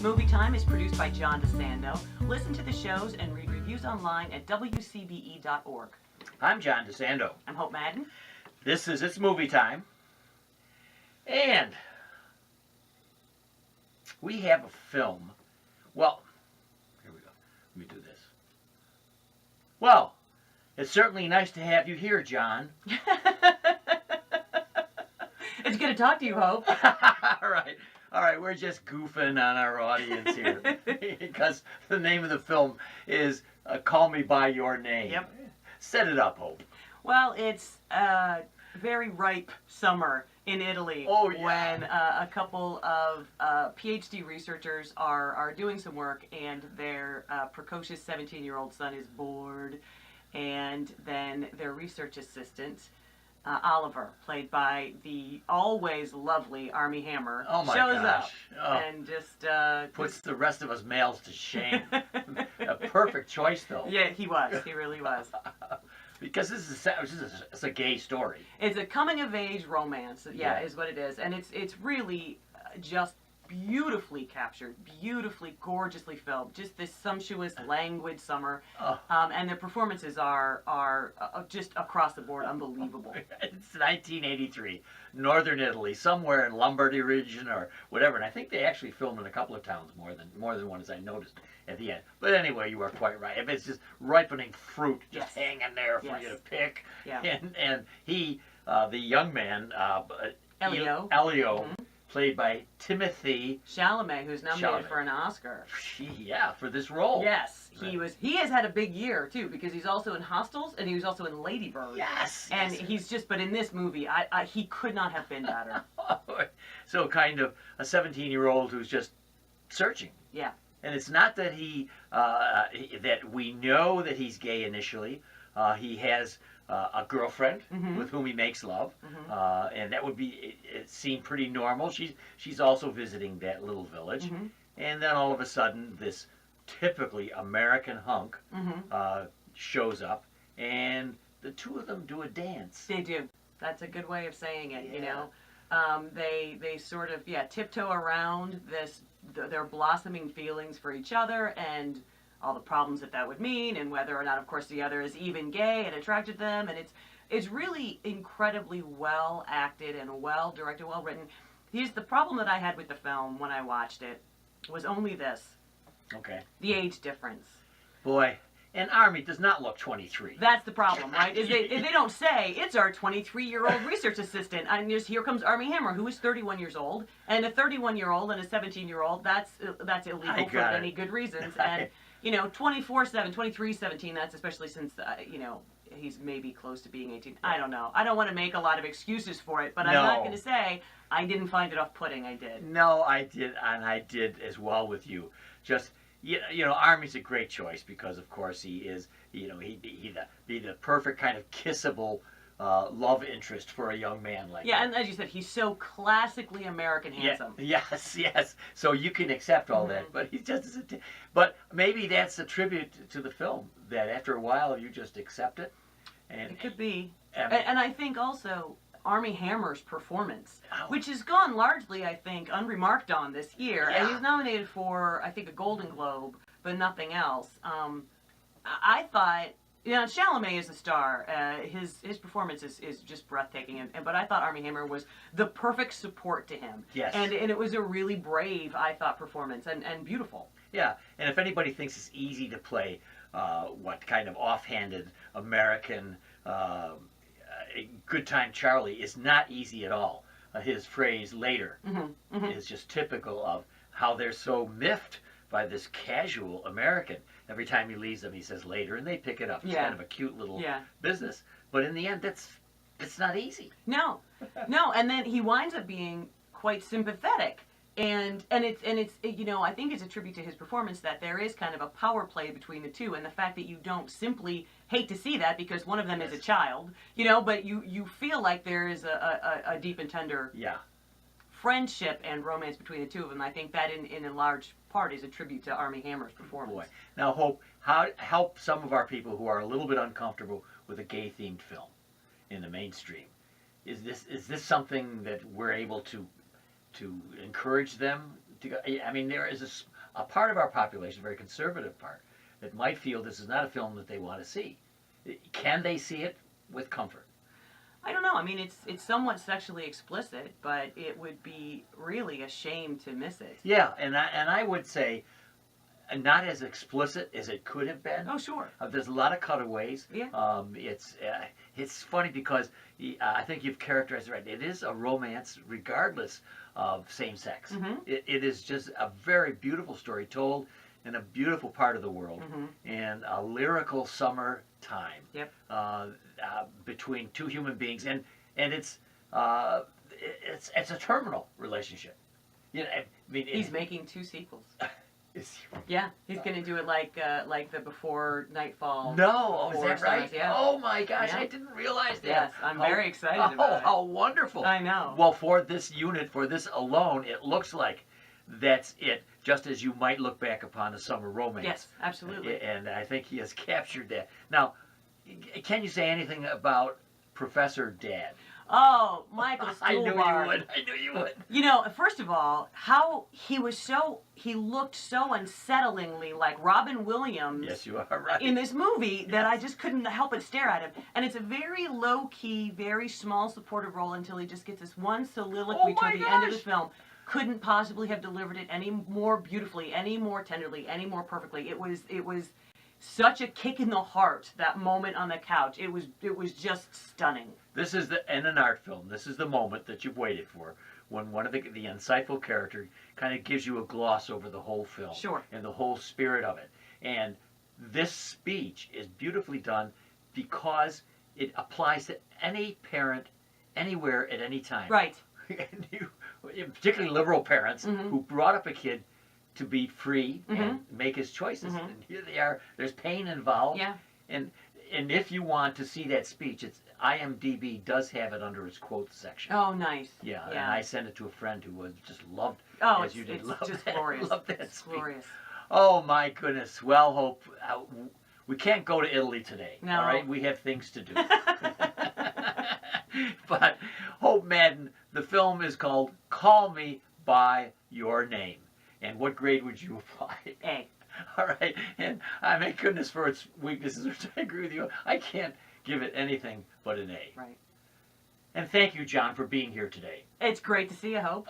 Movie Time is produced by John DeSando. Listen to the shows and read reviews online at WCBE.org. I'm John DeSando. I'm Hope Madden. This is It's Movie Time. And we have a film. Well, here we go. Let me do this. Well, it's certainly nice to have you here, John. It's good to talk to you, Hope. All right, we're just goofing on our audience here because the name of the film is Call Me By Your Name. Yep. Set it up, Hope. Well, it's a very ripe summer in Italy. Oh, yeah. When a couple of PhD researchers are doing some work, and their precocious 17-year-old son is bored, and then their research assistant, Oliver, played by the always lovely Armie Hammer, shows up and just puts the rest of us males to shame. A perfect choice, though. Yeah, he was. He really was. Because this is a gay story. It's a coming-of-age romance, yeah, is what it is, and it's really just beautifully captured, beautifully, gorgeously filmed. Just this sumptuous, languid summer, and the performances are just across the board unbelievable. It's 1983, northern Italy, somewhere in Lombardy region or whatever, and I think they actually filmed in a couple of towns, more than one, as I noticed at the end. But anyway, you are quite right. I mean, it's just ripening fruit, just hanging there for you to pick. Yeah. And he, the young man, Elio. Played by Timothy Chalamet, who's nominated for an Oscar. Yeah, for this role. Yes, he has had a big year too, because he's also in Hostels and he was also in Lady Bird. Yes. And he's just, but in this movie, he could not have been better. So kind of a 17-year-old who's just searching. Yeah. And it's not that that we know that he's gay initially. He has a girlfriend with whom he makes love, and that would be it seemed pretty normal. She's also visiting that little village, and then all of a sudden this typically American hunk shows up, and the two of them do a dance. They do. That's a good way of saying it. Yeah. You know, they sort of tiptoe around their blossoming feelings for each other and all the problems that would mean, and whether or not, of course, the other is even gay and attracted to them. And it's really incredibly well acted and well directed, well written. Here's the problem that I had with the film when I watched it was only this. Okay. The age difference. Boy, and Armie does not look 23. That's the problem, right? Is they don't say, it's our 23-year-old research assistant. And here comes Armie Hammer, who is 31 years old. And a 31-year-old and a 17-year-old, that's illegal for any good reasons. And 24/7, 23/17, that's especially since, he's maybe close to being 18. I don't know. I don't want to make a lot of excuses for it, but I'm not going to say I didn't find it off-putting. I did. No, I did, and I did as well with you. Just, Armie's a great choice because, of course, he is, he'd be the perfect kind of kissable love interest for a young man like that. Yeah, and as you said, he's so classically American handsome. Yes. So you can accept all that, but he's just but maybe that's a tribute to the film, that after a while you just accept it. And it could be. And I think also Armie Hammer's performance, which has gone largely, I think, unremarked on this year. Yeah. And he's nominated for, I think, a Golden Globe, but nothing else. I thought, Chalamet is a star. His performance is just breathtaking. But I thought Armie Hammer was the perfect support to him. Yes. And it was a really brave, I thought, performance and beautiful. Yeah. And if anybody thinks it's easy to play what kind of offhanded American Good Time Charlie is not easy at all. His phrase later is just typical of how they're so miffed by this casual American. Every time he leaves them, he says later, and they pick it up. It's kind of a cute little business. But in the end, it's not easy. No, and then he winds up being quite sympathetic. And it's I think it's a tribute to his performance that there is kind of a power play between the two, and the fact that you don't simply hate to see that because one of them is a child, but you feel like there is a deep and tender friendship and romance between the two of them. I think that in a large part is a tribute to Armie Hammer's performance. Boy. Now, Hope, help some of our people who are a little bit uncomfortable with a gay-themed film in the mainstream. Is this something that we're able to encourage them to go? I mean, there is a part of our population, a very conservative part, that might feel this is not a film that they want to see. Can they see it with comfort? I don't know. I mean, it's somewhat sexually explicit, but it would be really a shame to miss it. Yeah, and I would say not as explicit as it could have been. Oh, sure. There's a lot of cutaways. Yeah. It's funny because I think you've characterized it right. It is a romance, regardless of same sex. It is just a very beautiful story told in a beautiful part of the world, and a lyrical summer time. Yep. Between two human beings, and it's a terminal relationship. You know, I mean, He's making 2 sequels. Is he? Yeah, he's going to do it like the Before Nightfall. No, is Before that right? Stars, yeah. Oh my gosh, Yeah. I didn't realize that. Yes, I'm very excited about it. How wonderful! I know. Well, for this unit, for this alone, it looks like that's it. Just as you might look back upon a summer romance. Yes, absolutely. And I think he has captured that. Now, can you say anything about Professor Dad? Oh, Michael Stuhlbarg. I knew you would. I knew you would. You know, first of all, how he looked so unsettlingly like Robin Williams. Yes, you are right. In this movie that I just couldn't help but stare at him. And it's a very low-key, very small supportive role until he just gets this one soliloquy toward the end of the film. Couldn't possibly have delivered it any more beautifully, any more tenderly, any more perfectly. It was such a kick in the heart, that moment on the couch. It was just stunning. This is in an art film, this is the moment that you've waited for, when one of the insightful character kind of gives you a gloss over the whole film. Sure. And the whole spirit of it. And this speech is beautifully done because it applies to any parent, anywhere, at any time. Right. Particularly liberal parents who brought up a kid to be free and make his choices. And here they are. There's pain involved. Yeah. And if you want to see that speech, it's IMDb does have it under its quotes section. Oh, nice. Yeah, and I sent it to a friend who was just loved, oh, as you did, it's love just that, glorious. Love that it's speech. glorious. Oh my goodness. Well, Hope, we can't go to Italy today. No. All right, we have things to do. But Hope Madden, the film is called Call Me by Your Name. And what grade would you apply? A. All right, and I thank goodness for its weaknesses, which I agree with you. I can't give it anything but an A. Right. And thank you, John, for being here today. It's great to see you, Hope.